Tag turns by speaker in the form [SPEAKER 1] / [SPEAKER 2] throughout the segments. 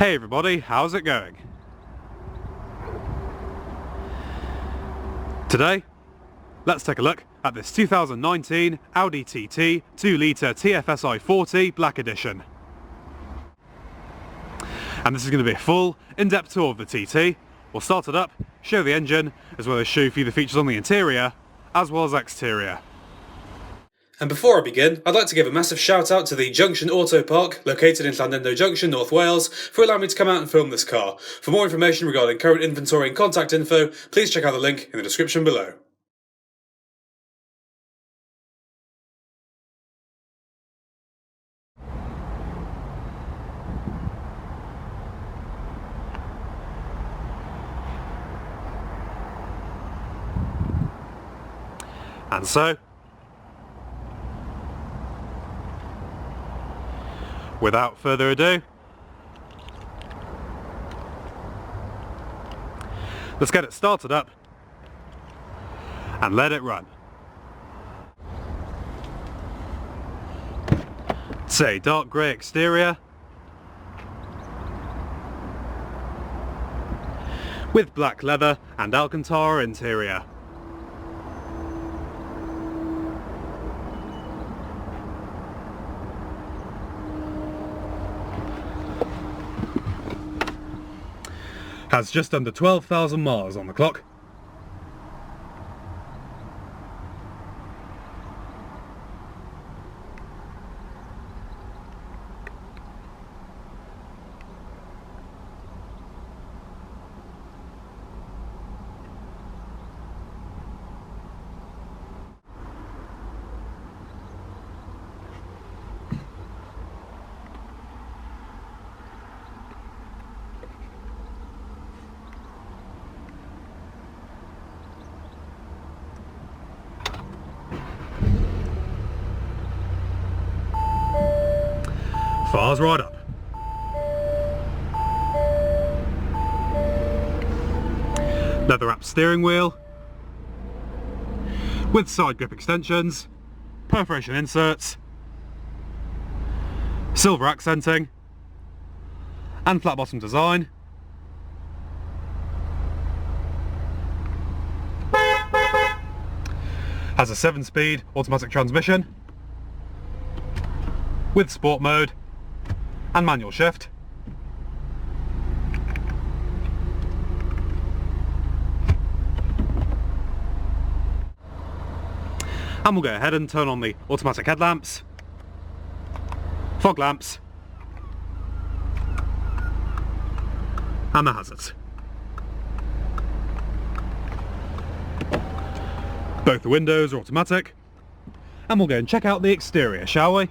[SPEAKER 1] Hey everybody, how's it going? Today, let's take a look at this 2019 Audi TT 2-litre TFSI 40 Black Edition. And this is going to be a full, in-depth tour of the TT. We'll start it up, show the engine, as well as show you the features on the interior, as well as exterior. And before I begin, I'd like to give a massive shout out to the Junction Autopark, located in Llandudno Junction, North Wales, for allowing me to come out and film this car. For more information regarding current inventory and contact info, please check out the link in the description below. And so, without further ado, let's get it started up and let it run. It's a dark grey exterior with black leather and Alcantara interior. Has just under 12,000 miles on the clock. Fires right up. Leather wrapped steering wheel with side grip extensions, perforation inserts, silver accenting and flat bottom design. Has a 7-speed automatic transmission with sport mode and manual shift. And we'll go ahead and turn on the automatic headlamps, fog lamps and the hazards. Both the windows are automatic, and we'll go and check out the exterior, shall we?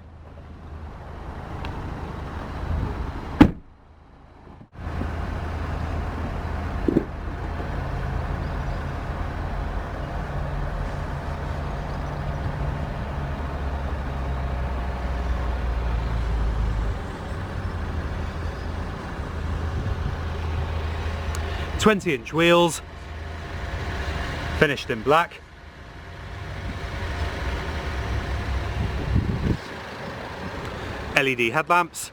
[SPEAKER 1] "20-inch wheels, finished in black. LED headlamps.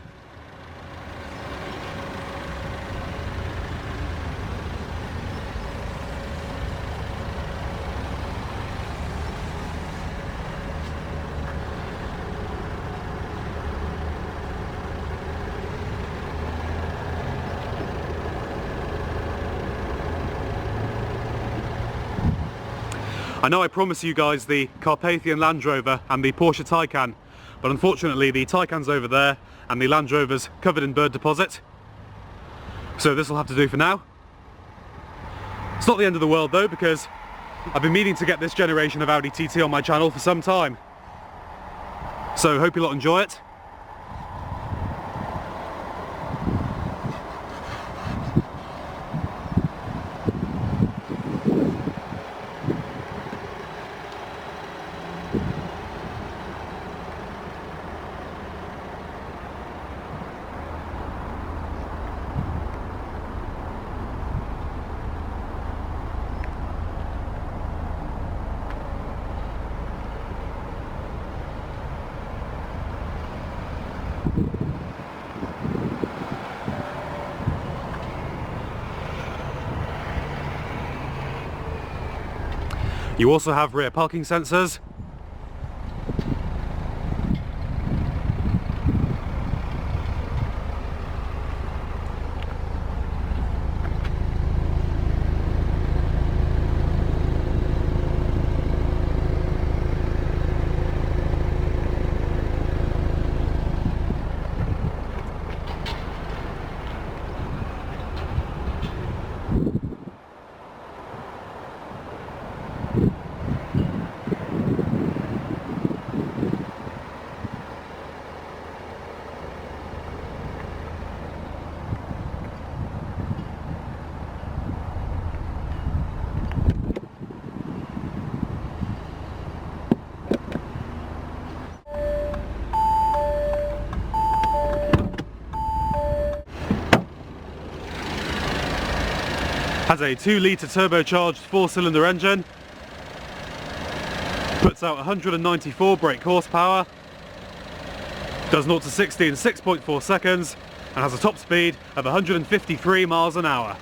[SPEAKER 1] I know I promised you guys the Carpathian Land Rover and the Porsche Taycan, but unfortunately the Taycan's over there and the Land Rover's covered in bird deposit. So this will have to do for now. It's not the end of the world though, because I've been meaning to get this generation of Audi TT on my channel for some time. So hope you lot enjoy it. You also have rear parking sensors. Has a 2-litre turbocharged 4-cylinder engine, puts out 194 brake horsepower, does 0 to 60 in 6.4 seconds, and has a top speed of 153 miles an hour.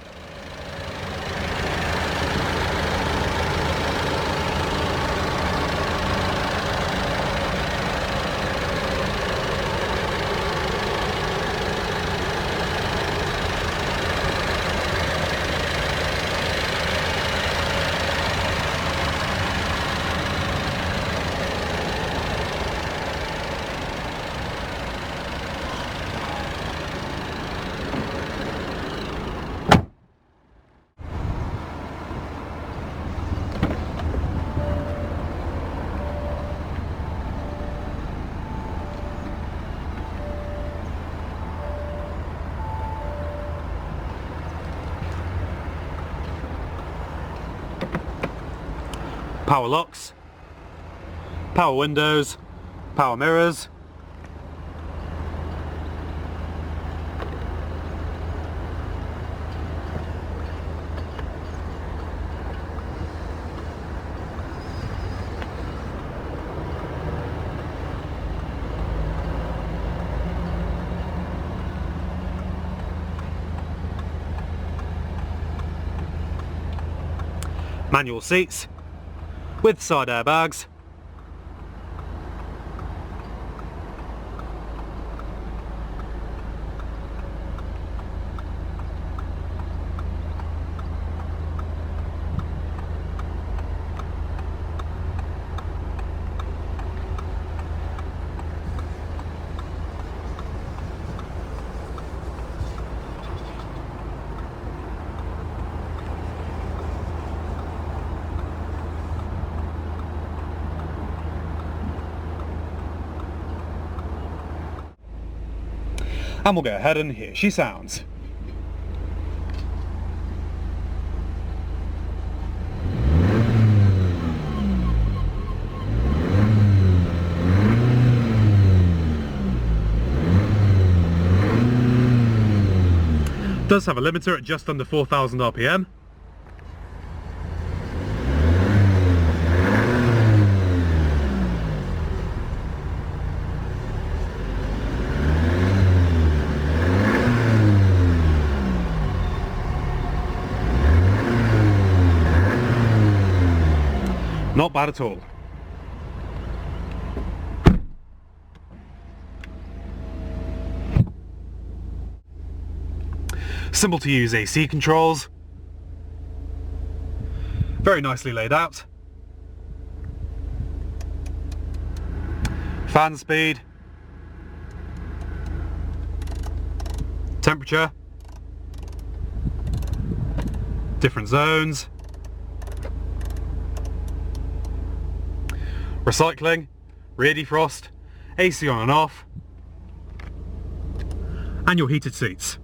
[SPEAKER 1] Power locks, power windows, power mirrors, manual seats with side airbags, and we'll go ahead and here she sounds. Does have a limiter at just under 4,000 RPM. Not bad at all. Simple to use AC controls. Very nicely laid out. Fan speed. Temperature. Different zones. Recycling, rear defrost, AC on and off, and your heated seats.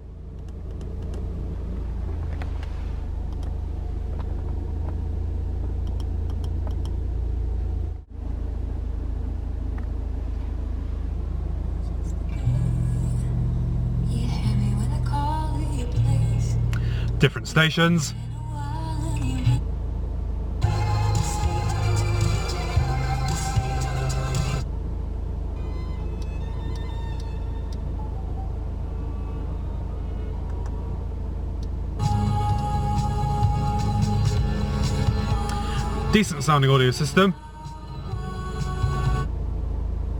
[SPEAKER 1] Different stations. Decent sounding audio system.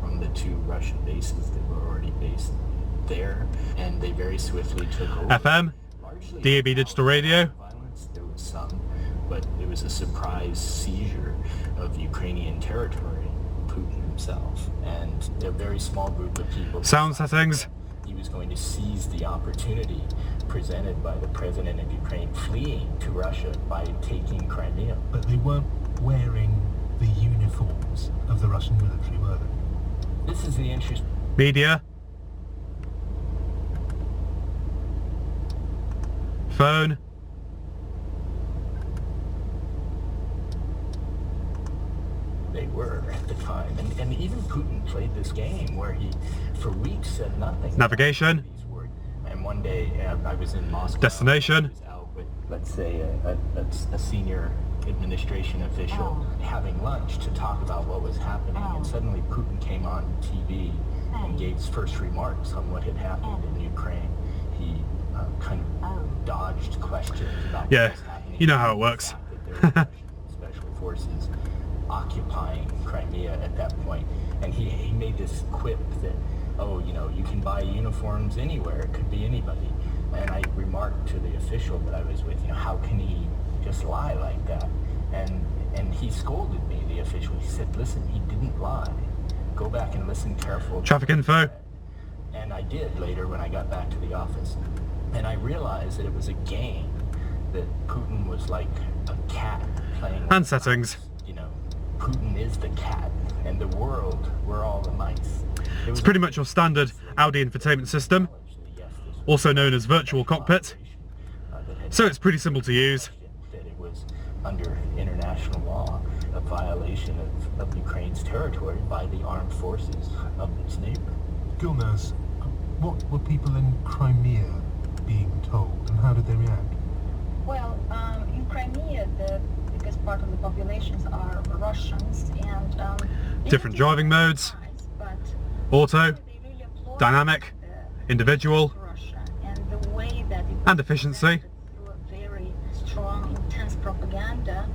[SPEAKER 2] From the two Russian bases that were already based there, and they very swiftly took over.
[SPEAKER 1] FM, DAB digital radio.
[SPEAKER 2] Violence, there was some, but it was a surprise seizure of Ukrainian territory, Putin himself, and a very small group of people.
[SPEAKER 1] Sound settings.
[SPEAKER 2] He was going to seize the opportunity presented by the president of Ukraine fleeing to Russia by taking Crimea.
[SPEAKER 3] But they weren't wearing the uniforms of the Russian military, were they?
[SPEAKER 2] This is the interest.
[SPEAKER 1] Media. Phone.
[SPEAKER 2] They were at the time, and even Putin played this game where he, for weeks, said nothing.
[SPEAKER 1] Navigation.
[SPEAKER 2] And one day I was in Moscow.
[SPEAKER 1] Destination.
[SPEAKER 2] I was out with, let's say, a senior administration official having lunch to talk about what was happening, and suddenly Putin came on TV and gave his first remarks on what had happened in Ukraine. He kind of dodged questions about what was happening.
[SPEAKER 1] You know how it works.
[SPEAKER 2] There were Russian special forces occupying Crimea at that point, and he made this quip that, oh, you know, you can buy uniforms anywhere, it could be anybody. And I remarked to the official that I was with, you know, how can he just lie like that? And he scolded me, the official. He said, listen, he didn't lie. Go back and listen carefully.
[SPEAKER 1] Traffic info.
[SPEAKER 2] And I did later when I got back to the office. And I realized that it was a game, that Putin was like a cat playing.
[SPEAKER 1] And settings.
[SPEAKER 2] You know, Putin is the cat, and the world, we're all the mice.
[SPEAKER 1] It's pretty much your standard Audi infotainment system, also known as virtual cockpit. So it's pretty simple to use.
[SPEAKER 2] That it was under international law a violation of Ukraine's territory by the armed forces of its neighbor.
[SPEAKER 3] Gilnaz, what were people in Crimea being told, and how did they react?
[SPEAKER 4] Well, in Crimea, the biggest part of the populations are Russians, and
[SPEAKER 1] different driving modes, auto, dynamic, individual, and efficiency.
[SPEAKER 4] Through a very strong, intense propaganda,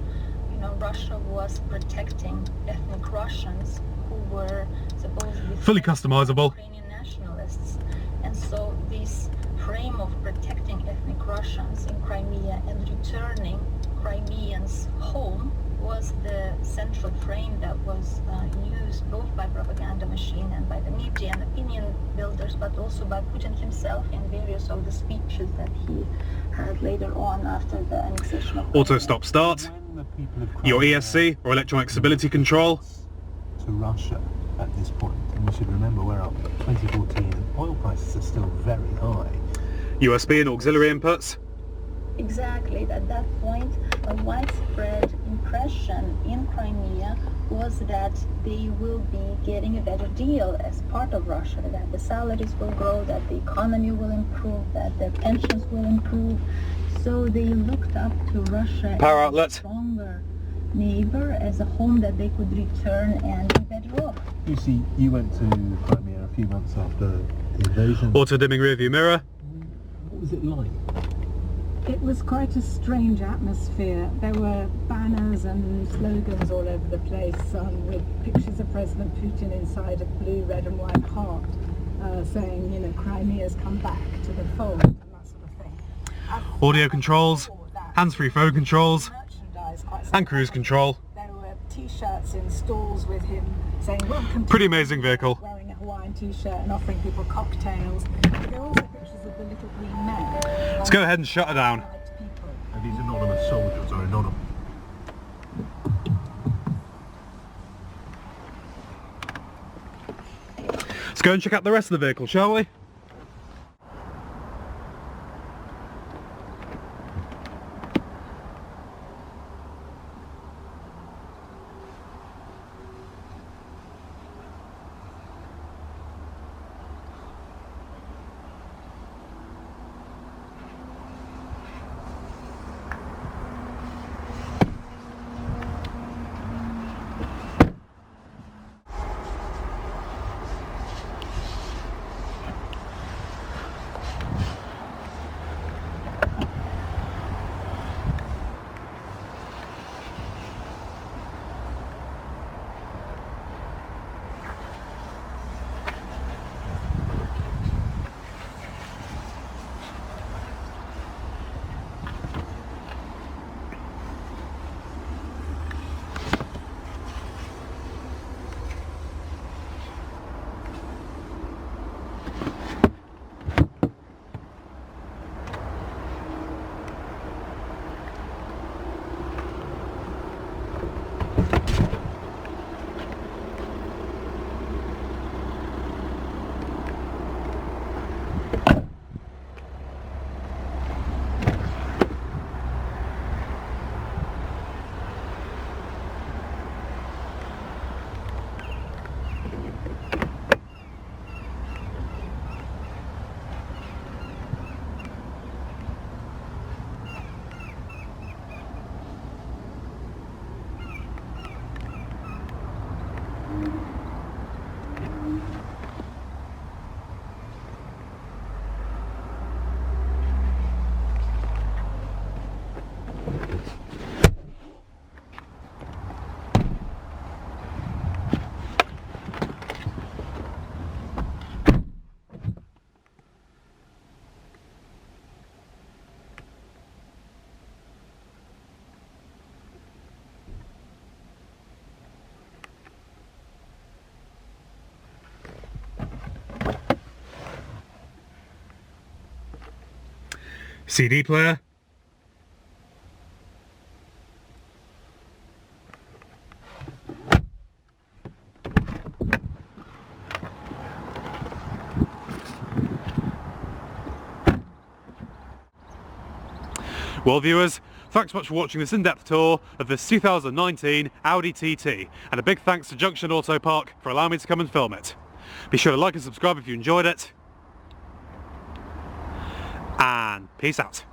[SPEAKER 4] you know, Russia was protecting ethnic Russians who were supposedly
[SPEAKER 1] fully customizable.
[SPEAKER 4] Ukrainian nationalists, and so this frame of protecting ethnic Russians in Crimea and returning Crimeans home was the central frame that was used both by propaganda machine and by the media and opinion builders, but also by Putin himself in various of the speeches that he had later on after the annexation of
[SPEAKER 1] Auto stop start, your ESC or electronic stability control.
[SPEAKER 3] To Russia at this point, and we should remember we're up 2014 and oil prices are still very high.
[SPEAKER 1] USB and auxiliary inputs.
[SPEAKER 4] Exactly. At that point, a widespread impression in Crimea was that they will be getting a better deal as part of Russia, that the salaries will grow, that the economy will improve, that their pensions will improve. So they looked up to Russia
[SPEAKER 1] Power
[SPEAKER 4] as
[SPEAKER 1] outlet.
[SPEAKER 4] a stronger neighbor, as a home that they could return and be better off.
[SPEAKER 3] Lucy, you went to Crimea a few months after the invasion.
[SPEAKER 1] Auto dimming rear view mirror.
[SPEAKER 3] What was it like?
[SPEAKER 5] It was quite a strange atmosphere. There were banners and slogans all over the place with pictures of President Putin inside a blue, red and white heart saying, you know, Crimea's come back to the fold and that sort of thing.
[SPEAKER 1] Audio controls, hands-free phone controls, and cruise control.
[SPEAKER 5] There were t-shirts in stalls with him saying, welcome to
[SPEAKER 1] Pretty amazing vehicle.
[SPEAKER 5] wearing a Hawaiian t-shirt and offering people cocktails. There were also pictures of the little green men.
[SPEAKER 1] Let's go ahead and shut her down.
[SPEAKER 3] Are these anonymous soldiers or anonymous?
[SPEAKER 1] Let's go and check out the rest of the vehicle, shall we? CD player. Well viewers, thanks so much for watching this in-depth tour of this 2019 Audi TT, and a big thanks to Junction Autopark for allowing me to come and film it. Be sure to like and subscribe if you enjoyed it, and peace out.